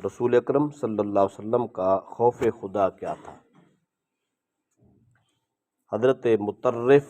رسول اکرم صلی اللہ علیہ وسلم کا خوف خدا کیا تھا؟ حضرت مطرف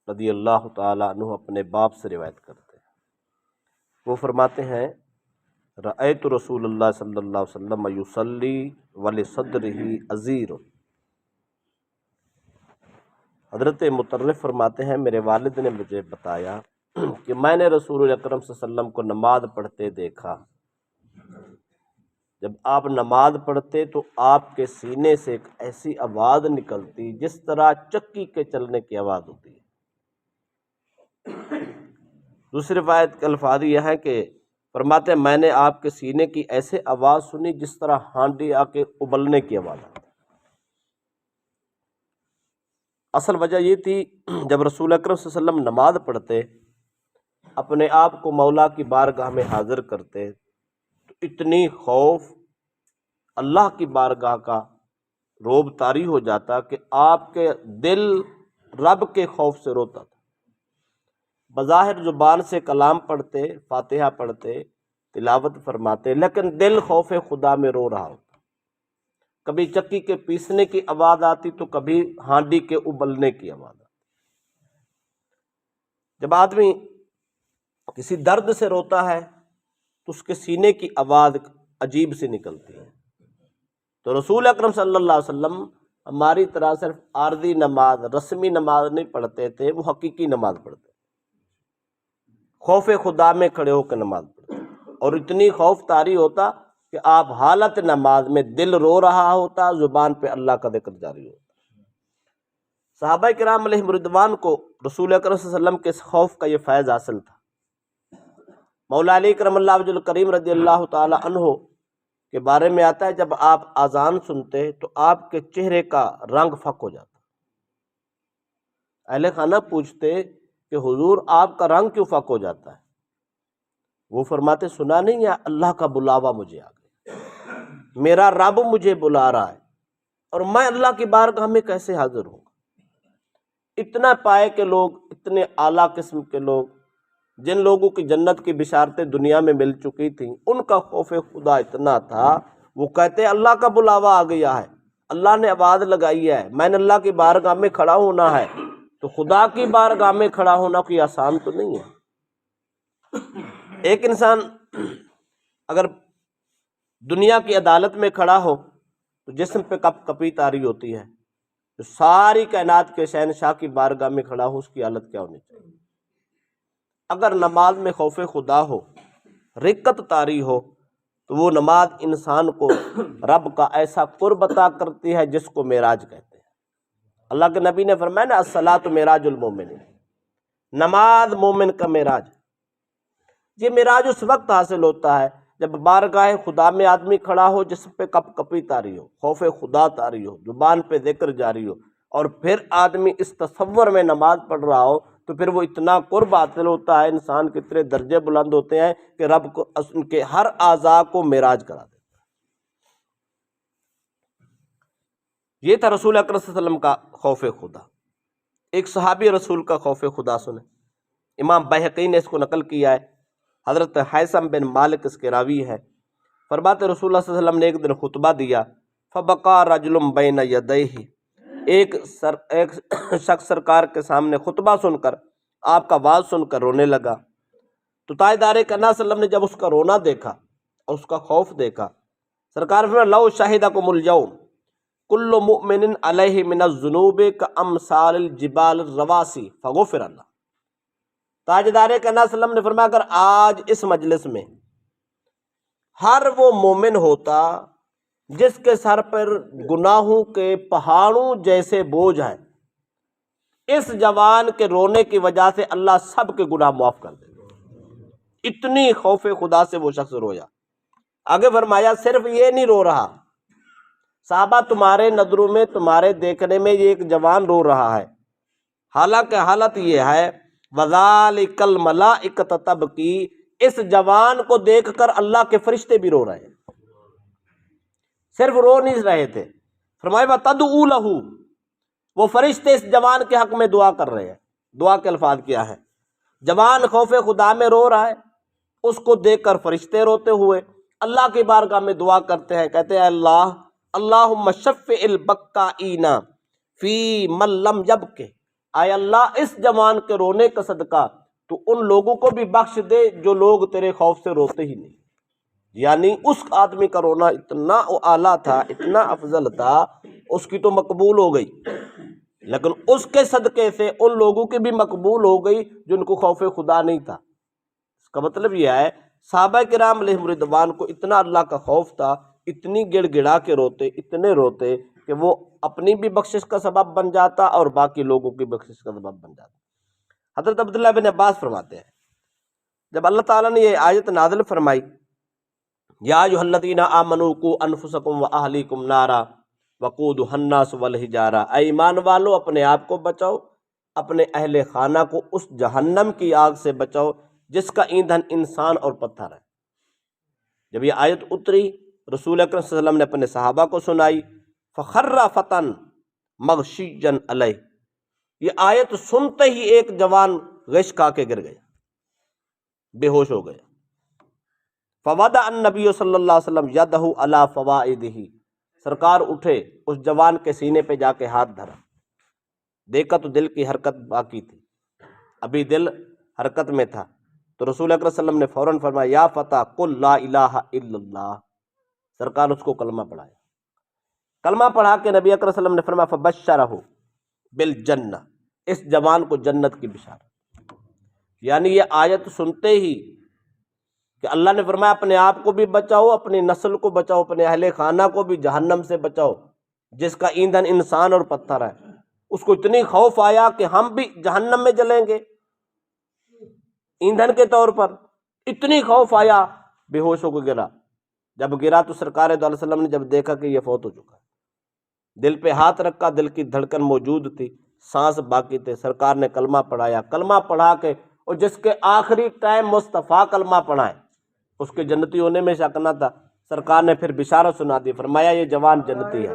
رضی اللہ تعالیٰ عنہ اپنے باپ سے روایت کرتے ہیں، وہ فرماتے ہیں رأیت رسول اللہ صلی اللہ علیہ وسلم یصلی ولصدرہ ازیر۔ حضرت مطرف فرماتے ہیں میرے والد نے مجھے بتایا کہ میں نے رسول اکرم صلی اللہ علیہ وسلم کو نماز پڑھتے دیکھا، جب آپ نماز پڑھتے تو آپ کے سینے سے ایک ایسی آواز نکلتی جس طرح چکی کے چلنے کی آواز ہوتی ہے۔ دوسری روایت کے الفاظ یہ ہیں کہ فرماتے ہیں میں نے آپ کے سینے کی ایسے آواز سنی جس طرح ہانڈی آ کے ابلنے کی آواز آتی۔ اصل وجہ یہ تھی جب رسول اکرم صلی اللہ علیہ وسلم نماز پڑھتے، اپنے آپ کو مولا کی بارگاہ میں حاضر کرتے تو اتنی خوف اللہ کی بارگاہ کا روب طاری ہو جاتا کہ آپ کے دل رب کے خوف سے روتا تھا۔ بظاہر زبان سے کلام پڑھتے، فاتحہ پڑھتے، تلاوت فرماتے، لیکن دل خوف خدا میں رو رہا ہوتا۔ کبھی چکی کے پیسنے کی آواز آتی تو کبھی ہانڈی کے ابلنے کی آواز آتی۔ جب آدمی کسی درد سے روتا ہے تو اس کے سینے کی آواز عجیب سی نکلتی ہے۔ تو رسول اکرم صلی اللہ علیہ وسلم ہماری طرح صرف عارضی نماز، رسمی نماز نہیں پڑھتے تھے، وہ حقیقی نماز پڑھتے، خوف خدا میں کھڑے ہو کے نماز پڑھتے، اور اتنی خوف طاری ہوتا کہ آپ حالت نماز میں دل رو رہا ہوتا، زبان پہ اللہ کا ذکر جاری ہوتا۔ صحابہ کرام علیہم رضوان کو رسول اکرم صلی اللہ علیہ وسلم کے خوف کا یہ فیض حاصل تھا۔ مولا علی کرم اللہ وجہ الکریم رضی اللہ تعالی عنہ کے بارے میں آتا ہے جب آپ اذان سنتے تو آپ کے چہرے کا رنگ فک ہو جاتا۔ اہل خانہ پوچھتے کہ حضور آپ کا رنگ کیوں فک ہو جاتا ہے؟ وہ فرماتے سنا نہیں ہے اللہ کا بلاوا مجھے آ گیا، میرا رب مجھے بلا رہا ہے اور میں اللہ کی بارگاہ میں کیسے حاضر ہوں؟ اتنا پائے کہ لوگ، اتنے اعلیٰ قسم کے لوگ، جن لوگوں کی جنت کی بشارتیں دنیا میں مل چکی تھیں، ان کا خوف خدا اتنا تھا، وہ کہتے اللہ کا بلاوا آ گیا ہے، اللہ نے آواز لگائی ہے، میں نے اللہ کی بارگاہ میں کھڑا ہونا ہے۔ تو خدا کی بارگاہ میں کھڑا ہونا کوئی آسان تو نہیں ہے۔ ایک انسان اگر دنیا کی عدالت میں کھڑا ہو تو جسم پہ کپ کپی طاری ہوتی ہے، تو ساری کائنات کے شہنشاہ کی بارگاہ میں کھڑا ہو اس کی حالت کیا ہونی چاہیے؟ اگر نماز میں خوف خدا ہو، رقت طاری ہو، تو وہ نماز انسان کو رب کا ایسا قرب عطا کرتی ہے جس کو معراج کہتے ہیں۔ اللہ کے نبی نے فرمایا نا الصلاۃ معراج المومن، نماز مومن کا معراج۔ یہ معراج اس وقت حاصل ہوتا ہے جب بارگاہ خدا میں آدمی کھڑا ہو جس پہ کپ کپی طاری ہو، خوف خدا طاری ہو، زبان پہ ذکر جاری ہو، اور پھر آدمی اس تصور میں نماز پڑھ رہا ہو تو پھر وہ اتنا قرب حاصل ہوتا ہے، انسان کے اتنے درجے بلند ہوتے ہیں کہ رب کو ان کے ہر اعضاء کو معراج کرا دیتا ہے۔ یہ تھا رسول اکرم صلی اللہ علیہ وسلم کا خوف خدا۔ ایک صحابی رسول کا خوف خدا سنیں، امام بہقی نے اس کو نقل کیا ہے، حضرت حیثم بن مالک اس کے راوی ہے، فرماتے رسول اللہ صلی اللہ علیہ وسلم نے ایک دن خطبہ دیا، فبقى رجل بین یدیہ، ایک شخص سرکار کے سامنے خطبہ سن کر، آپ کا واعظ سن کر رونے لگا۔ تو تاجدار کائنات صلی اللہ علیہ وسلم نے جب اس کا رونا دیکھا اور اس کا خوف دیکھا، سرکار نے فرمایا لو شہدکم اليوم کل مؤمن علیہ من الذنوب کامثال الجبال الرواسی فغفر اللہ۔ تاجدار کائنات صلی اللہ علیہ وسلم نے فرمایا اگر آج اس مجلس میں ہر وہ مومن ہوتا جس کے سر پر گناہوں کے پہاڑوں جیسے بوجھ ہیں، اس جوان کے رونے کی وجہ سے اللہ سب کے گناہ معاف کر دے۔ اتنی خوف خدا سے وہ شخص رویا۔ آگے فرمایا صرف یہ نہیں رو رہا، صحابہ تمہارے نظروں میں، تمہارے دیکھنے میں یہ ایک جوان رو رہا ہے، حالانکہ حالت یہ ہے وَذَلِكَ الْمَلَائِكَةُ تَبْكِي، اس جوان کو دیکھ کر اللہ کے فرشتے بھی رو رہے ہیں، صرف رو نہیں رہے تھے۔ فرمایا وَتَدْعُو لَهُ، وہ فرشتے اس جوان کے حق میں دعا کر رہے ہیں۔ دعا کے الفاظ کیا ہیں؟ جوان خوف خدا میں رو رہا ہے، اس کو دیکھ کر فرشتے روتے ہوئے، اللہ کی بارگاہ میں دعا کرتے ہیں، کہتے ہیں اللہ اللہم شفع البکائین فی من لم یبک، اے اللہ اس جوان کے رونے کا صدقہ تو ان لوگوں کو بھی بخش دے جو لوگ تیرے خوف سے روتے ہی نہیں۔ یعنی اس آدمی کا رونا اتنا اعلیٰ تھا، اتنا افضل تھا، اس کی تو مقبول ہو گئی، لیکن اس کے صدقے سے ان لوگوں کی بھی مقبول ہو گئی جن کو خوف خدا نہیں تھا۔ اس کا مطلب یہ ہے صحابہ کرام علیہم رضوان کو اتنا اللہ کا خوف تھا، اتنی گڑ گڑا کے روتے، اتنے روتے کہ وہ اپنی بھی بخشش کا سبب بن جاتا اور باقی لوگوں کی بخشش کا سبب بن جاتا۔ حضرت عبداللہ بن عباس فرماتے ہیں جب اللہ تعالیٰ نے یہ آیت نازل فرمائی، یا ایھا الذین آمنوا قوا انفسکم واہلیکم نارا وقودھا الناس والحجارہ، اے ایمان والو اپنے آپ کو بچاؤ، اپنے اہل خانہ کو اس جہنم کی آگ سے بچاؤ جس کا ایندھن انسان اور پتھر ہے۔ جب یہ آیت اتری رسول اکرم صلی اللہ علیہ وسلم نے اپنے صحابہ کو سنائی، فخر فتن مغشیا علیہ، یہ آیت سنتے ہی ایک جوان غش کھا کے گر گیا، بے ہوش ہو گیا۔ فوضع النبی صلی اللہ علیہ وسلم یدہ علی فوائدہ، سرکار اٹھے اس جوان کے سینے پہ جا کے ہاتھ دھرا، دیکھا تو دل کی حرکت باقی تھی، ابھی دل حرکت میں تھا، تو رسول اکرم صلی اللہ علیہ وسلم نے فوراً فرمایا یا فتیٰ قل لا الہ الا اللہ، سرکار اس کو کلمہ پڑھایا، کلمہ پڑھا کے نبی اکرم صلی اللہ علیہ وسلم نے فرمایا فبشرہ بالجنہ، اس جوان کو جنت کی بشارت۔ یعنی یہ آیت سنتے ہی کہ اللہ نے فرمایا اپنے آپ کو بھی بچاؤ، اپنی نسل کو بچاؤ، اپنے اہل خانہ کو بھی جہنم سے بچاؤ جس کا ایندھن انسان اور پتھر ہے، اس کو اتنی خوف آیا کہ ہم بھی جہنم میں جلیں گے ایندھن کے طور پر، اتنی خوف آیا، بے ہوش ہو کے گرا۔ جب گرا تو سرکار دو علیہ وسلم نے جب دیکھا کہ یہ فوت ہو چکا ہے، دل پہ ہاتھ رکھا، دل کی دھڑکن موجود تھی، سانس باقی تھے، سرکار نے کلمہ پڑھایا، کلمہ پڑھا کے، اور جس کے آخری ٹائم مصطفیٰ کلمہ پڑھائے اس کے جنتی ہونے میں شک نہ تھا، سرکار نے پھر بشارت سنا دی، فرمایا یہ جوان جنتی ہے۔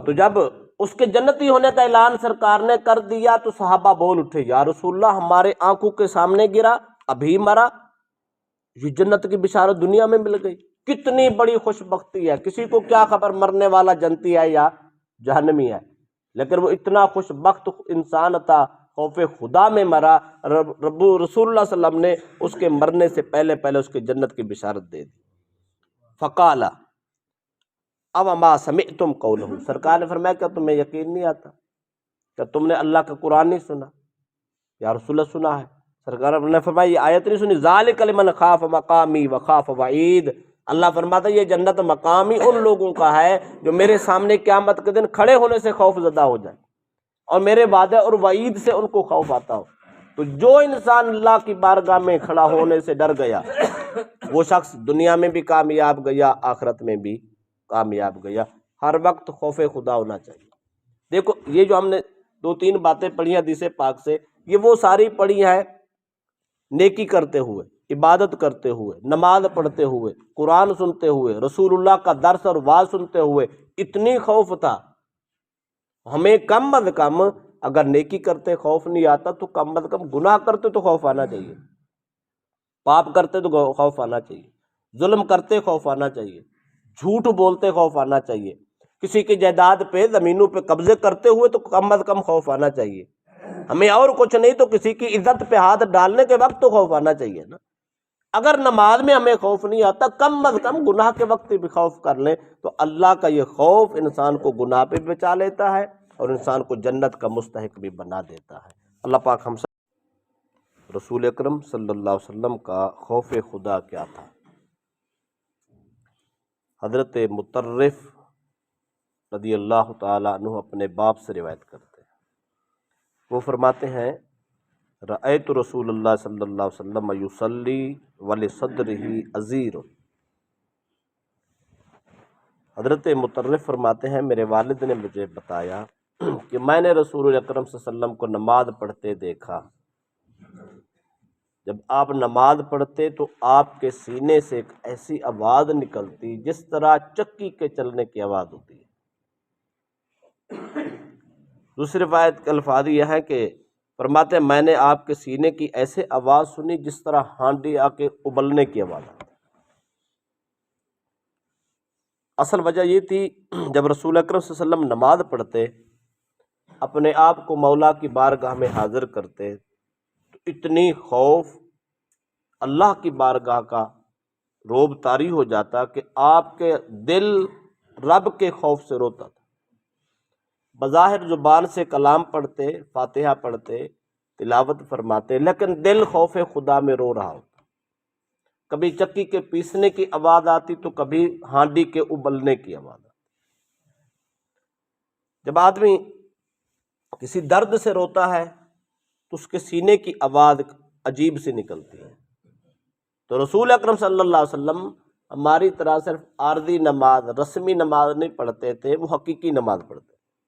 تو جب اس کے جنتی ہونے کا اعلان سرکار نے کر دیا تو صحابہ بول اٹھے یا رسول اللہ ہمارے آنکھوں کے سامنے گرا، ابھی مرا، یہ جنت کی بشارت دنیا میں مل گئی، کتنی بڑی خوش بختی ہے۔ کسی کو کیا خبر مرنے والا جنتی ہے یا جہنمی ہے، لیکن وہ اتنا خوش بخت انسان تھا، خوف خدا میں مرا، رب رسول اللہ صلی اللہ علیہ وسلم نے اس کے مرنے سے پہلے اس کے جنت کی بشارت دے دی۔ فقال او ما سمعتم قولہ، سرکار نے فرمایا کیا تمہیں یقین نہیں آتا، کیا تم نے اللہ کا قرآن نہیں سنا؟ یا رسول اللہ سنا ہے۔ سرکار نے فرمایا یہ آیت نہیں سنی، ذالک لمن خاف مقامی وخاف وعید، اللہ فرماتا ہے یہ جنت مقامی ان لوگوں کا ہے جو میرے سامنے قیامت کے دن کھڑے ہونے سے خوف زدہ ہو جائے اور میرے وعدے اور وعید سے ان کو خوف آتا ہو۔ تو جو انسان اللہ کی بارگاہ میں کھڑا ہونے سے ڈر گیا وہ شخص دنیا میں بھی کامیاب گیا، آخرت میں بھی کامیاب گیا۔ ہر وقت خوف خدا ہونا چاہیے۔ دیکھو یہ جو ہم نے دو تین باتیں پڑھی ہیں حدیث پاک سے، یہ وہ ساری پڑھی ہیں نیکی کرتے ہوئے، عبادت کرتے ہوئے، نماز پڑھتے ہوئے، قرآن سنتے ہوئے، رسول اللہ کا درس اور واعظ سنتے ہوئے، اتنی خوف تھا۔ ہمیں کم از کم اگر نیکی کرتے خوف نہیں آتا تو کم از کم گناہ کرتے تو خوف آنا چاہیے، پاپ کرتے تو خوف آنا چاہیے، ظلم کرتے خوف آنا چاہیے، جھوٹ بولتے خوف آنا چاہیے، کسی کی جائیداد پہ زمینوں پہ قبضے کرتے ہوئے تو کم از کم خوف آنا چاہیے۔ ہمیں اور کچھ نہیں تو کسی کی عزت پہ ہاتھ ڈالنے کے وقت تو خوف آنا چاہیے نا۔ اگر نماز میں ہمیں خوف نہیں آتا کم از کم گناہ کے وقت بھی خوف کر لیں تو اللہ کا یہ خوف انسان کو گناہ پہ بچا لیتا ہے اور انسان کو جنت کا مستحق بھی بنا دیتا ہے۔ اللہ پاک ہم سب رسول اکرم صلی اللہ علیہ وسلم کا خوف خدا کیا تھا۔ حضرت مطرف رضی اللہ تعالیٰ عنہ اپنے باپ سے روایت کرتے ہیں، وہ فرماتے ہیں رأیت رسول اللہ صلی اللہ علیہ وسلم یصلی ولصدرہ ازیر، حضرت مطرف فرماتے ہیں میرے والد نے مجھے بتایا کہ میں نے رسول اکرم صلی اللہ علیہ وسلم کو نماز پڑھتے دیکھا، جب آپ نماز پڑھتے تو آپ کے سینے سے ایک ایسی آواز نکلتی جس طرح چکی کے چلنے کی آواز ہوتی ہے۔ دوسری روایت کے الفاظ یہ ہے کہ فرماتے ہیں میں نے آپ کے سینے کی ایسے آواز سنی جس طرح ہانڈی آ کے ابلنے کی آواز آتی۔ اصل وجہ یہ تھی جب رسول اکرم صلی اللہ علیہ وسلم نماز پڑھتے، اپنے آپ کو مولا کی بارگاہ میں حاضر کرتے، تو اتنی خوف اللہ کی بارگاہ کا روب طاری ہو جاتا کہ آپ کے دل رب کے خوف سے روتا تھا۔ بظاہر زبان سے کلام پڑھتے، فاتحہ پڑھتے، تلاوت فرماتے، لیکن دل خوف خدا میں رو رہا ہوتا۔ کبھی چکی کے پیسنے کی آواز آتی تو کبھی ہانڈی کے ابلنے کی آواز آتی۔ جب آدمی کسی درد سے روتا ہے تو اس کے سینے کی آواز عجیب سی نکلتی ہے۔ تو رسول اکرم صلی اللہ علیہ وسلم ہماری طرح صرف عارضی نماز، رسمی نماز نہیں پڑھتے تھے، وہ حقیقی نماز پڑھتے تھے۔